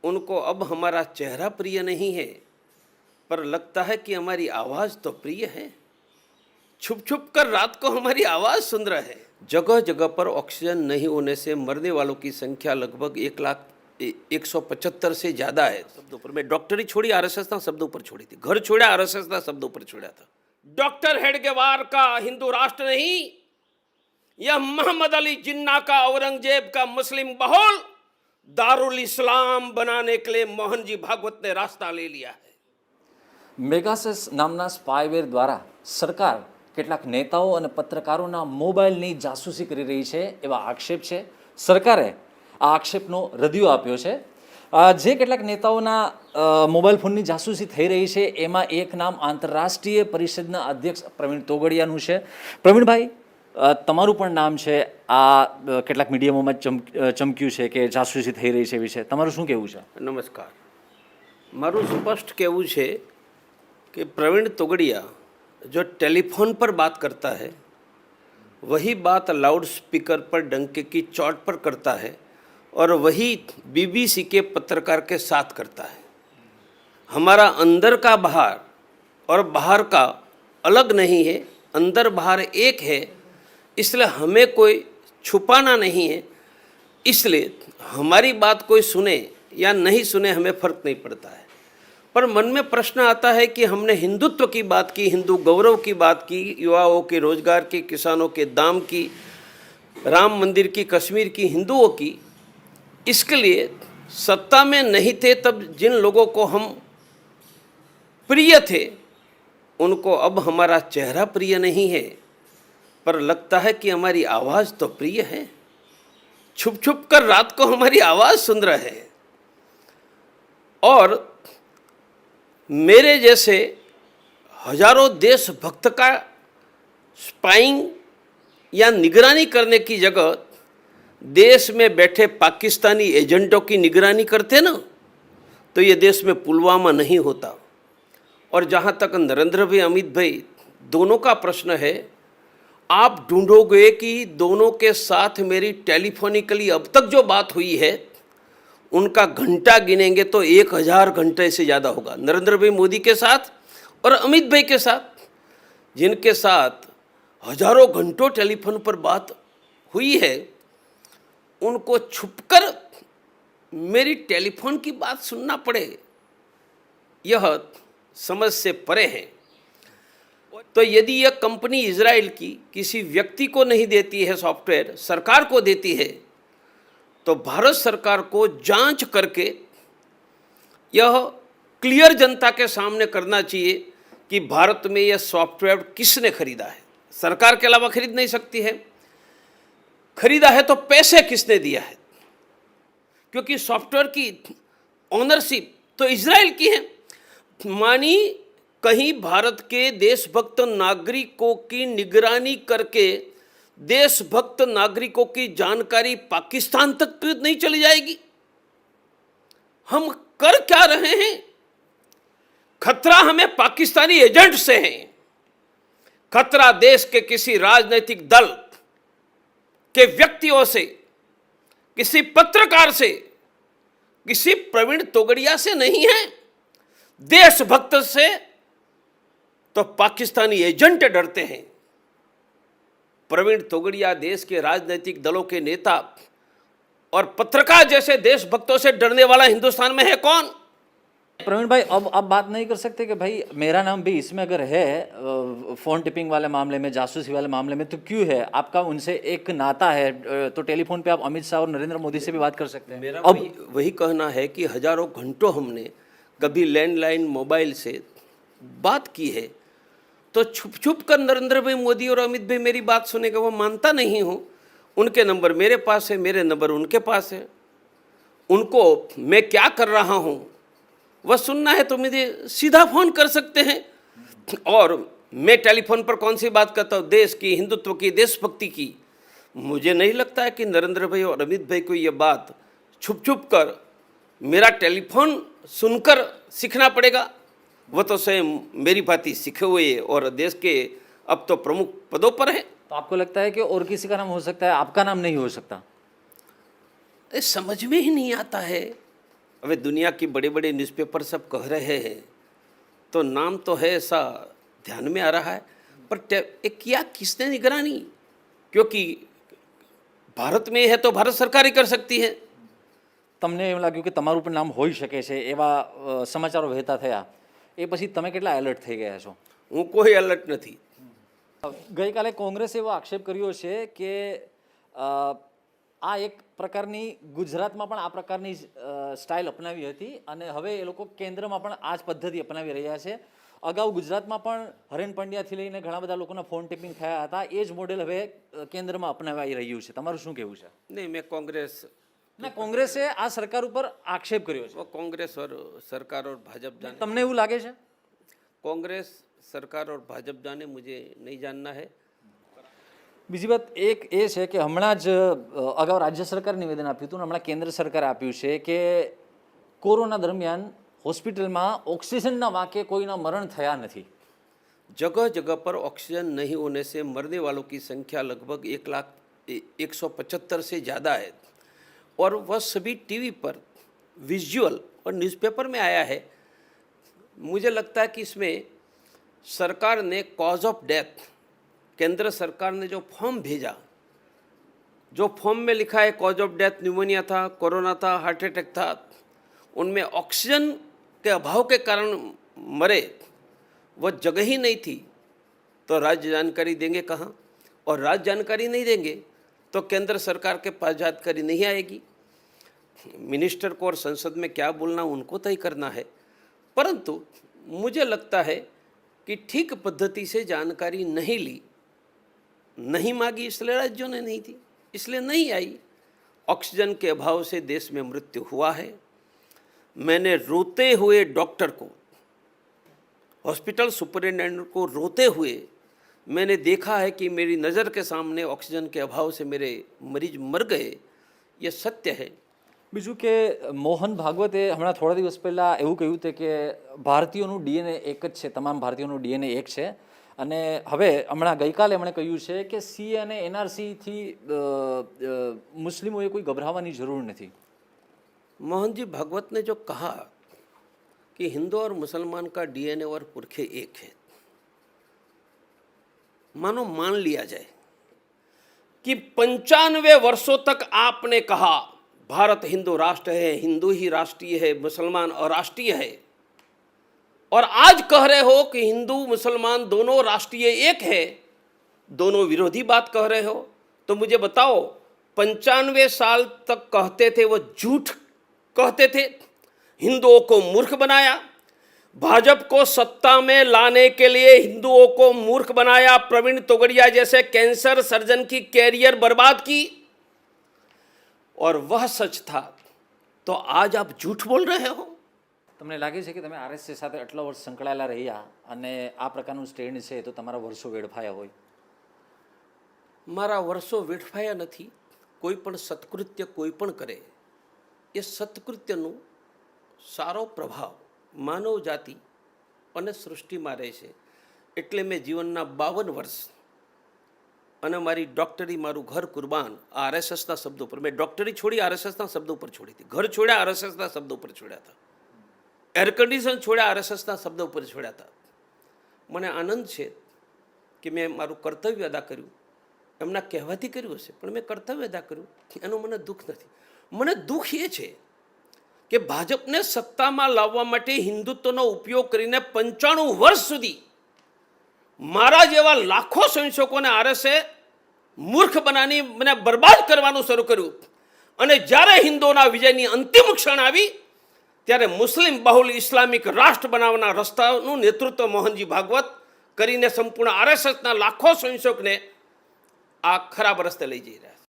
उनको अब हमारा चेहरा प्रिय नहीं है, पर लगता है कि हमारी आवाज़ तो प्रिय है। छुप छुप कर रात को हमारी आवाज़ सुन रहे हैं। जगह जगह पर ऑक्सीजन नहीं होने से मरने वालों की संख्या लगभग 1,175 से ज़्यादा है। शब्दों पर मैं डॉक्टरी छोड़ी, आरएसएस ना शब्दों पर छोड़ी थी। घर छोड़ा, आरएसएस ना शब्दों पर छोड़ा था। डॉक्टर हेडगेवार का हिंदू राष्ट्र नहीं, यह मोहम्मद अली जिन्ना का, औरंगजेब का मुस्लिम बहुल दारुल इस्लाम बनाने के लिए मोहन जी भागवत ने रास्ता ले लिया है। મેગાસેસ નામના સ્પાયવેર દ્વારા સરકાર કેટલાક નેતાઓ અને પત્રકારોના મોબાઈલની જાસૂસી કરી રહી છે એવા આક્ષેપ છે. સરકારે આ આક્ષેપનો રદિયો આપ્યો છે. જે કેટલાક નેતાઓના મોબાઈલ ફોનની જાસૂસી થઈ રહી છે એમાં એક નામ આંતરરાષ્ટ્રીય પરિષદના અધ્યક્ષ પ્રવીણ તોગડિયાનું છે. પ્રવીણભાઈ, તમારું પણ નામ છે. આ કેટલાક મીડિયામાં ચમક્યું છે કે જાસૂસી થઈ રહી છે વિશે તમારું શું કહેવું છે? નમસ્કાર. મારું સ્પષ્ટ કહેવું છે कि प्रवीण तोगड़िया जो टेलीफोन पर बात करता है वही बात लाउड स्पीकर पर डंके की चोट पर करता है और वही बीबीसी के पत्रकार के साथ करता है। हमारा अंदर का बाहर और बाहर का अलग नहीं है, अंदर बाहर एक है, इसलिए हमें कोई छुपाना नहीं है। इसलिए हमारी बात कोई सुने या नहीं सुने हमें फ़र्क नहीं पड़ता है। पर मन में प्रश्न आता है कि हमने हिंदुत्व की बात की, हिंदू गौरव की बात की, युवाओं के रोजगार की, किसानों के दाम की, राम मंदिर की, कश्मीर की, हिंदुओं की। इसके लिए सत्ता में नहीं थे तब जिन लोगों को हम प्रिय थे उनको अब हमारा चेहरा प्रिय नहीं है, पर लगता है कि हमारी आवाज़ तो प्रिय है। छुप छुप कर रात को हमारी आवाज़ सुन रहे हैं। और मेरे जैसे हजारों देशभक्त का स्पाइंग या निगरानी करने की जगह देश में बैठे पाकिस्तानी एजेंटों की निगरानी करते ना, तो ये देश में पुलवामा नहीं होता। और जहाँ तक नरेंद्र भाई, अमित भाई दोनों का प्रश्न है, आप ढूंढोगे कि दोनों के साथ मेरी टेलीफोनिकली अब तक जो बात हुई है उनका घंटा गिनेंगे तो 1000 घंटे से ज़्यादा होगा। नरेंद्र भाई मोदी के साथ और अमित भाई के साथ, जिनके साथ हजारों घंटों टेलीफोन पर बात हुई है, उनको छुपकर मेरी टेलीफोन की बात सुनना पड़े, यह समझ से परे है। तो यदि यह कंपनी इजराइल की किसी व्यक्ति को नहीं देती है सॉफ्टवेयर, सरकार को देती है, तो भारत सरकार को जांच करके यह क्लियर जनता के सामने करना चाहिए कि भारत में यह सॉफ्टवेयर किसने खरीदा है। सरकार के अलावा खरीद नहीं सकती है। खरीदा है तो पैसे किसने दिया है, क्योंकि सॉफ्टवेयर की ओनरशिप तो इजराइल की है। मानी कहीं भारत के देशभक्त नागरिकों की निगरानी करके देशभक्त नागरिकों की जानकारी पाकिस्तान तक नहीं चली जाएगी? हम कर क्या रहे हैं? खतरा हमें पाकिस्तानी एजेंट से है। खतरा देश के किसी राजनीतिक दल के व्यक्तियों से, किसी पत्रकार से, किसी प्रवीण तोगड़िया से नहीं है। देशभक्त से तो पाकिस्तानी एजेंट डरते हैं। प्रवीण तोगड़िया देश के राजनीतिक दलों के नेता और पत्रकार जैसे देशभक्तों से डरने वाला हिंदुस्तान में है कौन? प्रवीण भाई, अब बात नहीं कर सकते कि भाई मेरा नाम भी इसमें अगर है फ़ोन टिपिंग वाले मामले में, जासूसी वाले मामले में, तो क्यों है? आपका उनसे एक नाता है, तो टेलीफोन पे आप अमित शाह और नरेंद्र मोदी से भी बात कर सकते हैं। मेरा अब वही कहना है कि हजारों घंटों हमने कभी लैंडलाइन मोबाइल से बात की है, तो छुप छुप कर नरेंद्र भाई मोदी और अमित भाई मेरी बात सुनेगा, वो मानता नहीं हूँ। उनके नंबर मेरे पास है, मेरे नंबर उनके पास है। उनको मैं क्या कर रहा हूँ वह सुनना है तो मुझे सीधा फ़ोन कर सकते हैं। और मैं टेलीफोन पर कौन सी बात करता हूँ, देश की, हिंदुत्व की, देशभक्ति की। मुझे नहीं लगता है कि नरेंद्र भाई और अमित भाई को ये बात छुप छुप कर मेरा टेलीफोन सुनकर सीखना पड़ेगा। वो तो स्वयं मेरी भांति सीखे हुए और देश के अब तो प्रमुख पदों पर है। तो आपको लगता है कि और किसी का नाम हो सकता है, आपका नाम नहीं हो सकता? समझ में ही नहीं आता है अभी दुनिया की बड़े बड़े न्यूज़पेपर सब कह रहे हैं, तो नाम तो है ऐसा ध्यान में आ रहा है, पर ये किया किसने निगरानी? क्योंकि भारत में है तो भारत सरकार ही कर सकती है। તમને એમ લાગ્યું કે તમારું પણ નામ હોઈ શકે છે એવા સમાચારો વહેતા થયા, એ પછી તમે કેટલા એલર્ટ થઈ ગયા છો? હું કોઈ એલર્ટ નથી. ગઈકાલે કોંગ્રેસે એવો આક્ષેપ કર્યો છે કે આ એક પ્રકારની ગુજરાતમાં પણ આ પ્રકારની સ્ટાઇલ અપનાવી હતી અને હવે એ લોકો કેન્દ્રમાં પણ આ જ પદ્ધતિ અપનાવી રહ્યા છે. અગાઉ ગુજરાતમાં પણ હરેન પંડ્યાથી લઈને ઘણા બધા લોકોના ફોન ટેપિંગ થયા હતા. એ જ મોડેલ હવે કેન્દ્રમાં અપનાવાઈ રહ્યું છે. તમારું શું કહેવું છે? नहीं, मैं कांग्रेस ના, કોંગ્રેસે આ સરકાર ઉપર આક્ષેપ કર્યો છે. वो कांग्रेस और सरकार और भाजपा जाने, તમને એવું લાગે છે? कांग्रेस सरकार और भाजपा जाने, मुझे नहीं जानना है. બીજી વાત એક એ છે કે હમણાં જ અગાઉ રાજ્ય સરકારે નિવેદન આપ્યું હતું અને હમણાં કેન્દ્ર સરકારે આપ્યું છે કે કોરોના દરમિયાન હોસ્પિટલમાં ઓક્સિજનના વાંકે કોઈના મરણ થયા નથી. जगह जगह पर ऑक्सीजन नहीं होने से मरने वालों की संख्या लगभग 1,175 से ज़्यादा है, और वह सभी टीवी पर विजुअल और न्यूज़पेपर में आया है. मुझे लगता है कि इसमें सरकार ने कॉज ऑफ डेथ, केंद्र सरकार ने जो फॉर्म भेजा, जो फॉर्म में लिखा है कॉज ऑफ डेथ न्यूमोनिया था, कोरोना था, हार्ट अटैक था, उनमें ऑक्सीजन के अभाव के कारण मरे, वह जगह ही नहीं थी. तो राज्य जानकारी देंगे कहाँ? और राज्य जानकारी नहीं देंगे तो केंद्र सरकार के पास जानकारी नहीं आएगी. मिनिस्टर को और संसद में क्या बोलना उनको तय करना है, परंतु मुझे लगता है कि ठीक पद्धति से जानकारी नहीं ली, नहीं मांगी, इसलिए राज्यों ने नहीं थी, इसलिए नहीं आई. ऑक्सीजन के अभाव से देश में मृत्यु हुआ है. मैंने रोते हुए डॉक्टर को, हॉस्पिटल सुपरिटेंडेंट को रोते हुए मैंने देखा है कि मेरी नज़र के सामने ऑक्सीजन के अभाव से मेरे मरीज मर गए. ये सत्य है. બીજું કે મોહન ભાગવતે હમણાં થોડા દિવસ પહેલાં એવું કહ્યું હતું કે ભારતીયોનું ડીએનએ એક જ છે, તમામ ભારતીયોનું ડીએનએ એક છે. અને હવે હમણાં ગઈકાલે એમણે કહ્યું છે કે સી અને એનઆરસીથી મુસ્લિમોએ કોઈ ગભરાવાની જરૂર નથી. मोहन जी भागवत ने जो कहा कि हिंदू और मुसलमान का डीएनए और पुरखे एक है, मानो मान लिया जाए कि 95 वर्षों तक आपने कहा भारत हिंदू राष्ट्र है, हिंदू ही राष्ट्रीय है, मुसलमान अराष्ट्रीय है, और आज कह रहे हो कि हिंदू मुसलमान दोनों राष्ट्रीय एक है, दोनों विरोधी बात कह रहे हो. तो मुझे बताओ, 95 साल तक कहते थे वो झूठ कहते थे, हिंदुओं को मूर्ख बनाया, भाजपा को सत्ता में लाने के लिए हिंदुओं को मूर्ख बनाया, प्रवीण तोगड़िया जैसे कैंसर सर्जन की कैरियर बर्बाद की, और वह सच था. तो आज आप झूठ बोल रहे हो. તમને લાગે છે કે તમે આરએસએસ સાથે આટલા વર્ષ સંકળાયેલા રહ્યા અને આ પ્રકારનું સ્ટેન્ડ છે તો તમારા વર્ષો વેડફાયા હોય? મારા વર્ષો વેડફાયા નથી. કોઈ પણ સત્કૃત્ય કોઈ પણ કરે, એ સત્કૃત્યનું સારો પ્રભાવ માનવ જાતિ અને સૃષ્ટિમાં રહેશે. એટલે મેં જીવનના 52 વર્ષ અને મારી ડૉક્ટરી, મારું ઘર કુરબાન આરએસએસના શબ્દો પર. મેં ડૉક્ટરી છોડી આરએસએસના શબ્દો પર છોડી હતી, ઘર છોડ્યા આરએસએસના શબ્દો પર છોડ્યા હતા, એર કન્ડિશન છોડ્યા આરએસએસના શબ્દો પર છોડ્યા હતા. મને આનંદ છે કે મેં મારું કર્તવ્ય અદા કર્યું. એમના કહેવાથી કર્યું હશે, પણ મેં કર્તવ્ય અદા કર્યું, એનું મને દુઃખ નથી. મને દુઃખ એ છે કે ભાજપને સત્તામાં લાવવા માટે હિન્દુત્વનો ઉપયોગ કરીને 95 વર્ષ સુધી મારા જેવા લાખો સંશોકોને આરએસએ મૂર્ખ બનાવી મને બરબાદ કરવાનું શરૂ કર્યું. અને જ્યારે હિન્દુઓના વિજયની અંતિમ ક્ષણ આવી ત્યારે મુસ્લિમ બહુલ ઇસ્લામિક રાષ્ટ્ર બનાવવાના રસ્તાનું નેતૃત્વ મોહનજી ભાગવત કરીને સંપૂર્ણ આરએસએસના લાખો સંશોકને આ ખરાબ રસ્તે લઈ જઈ રહ્યા છે.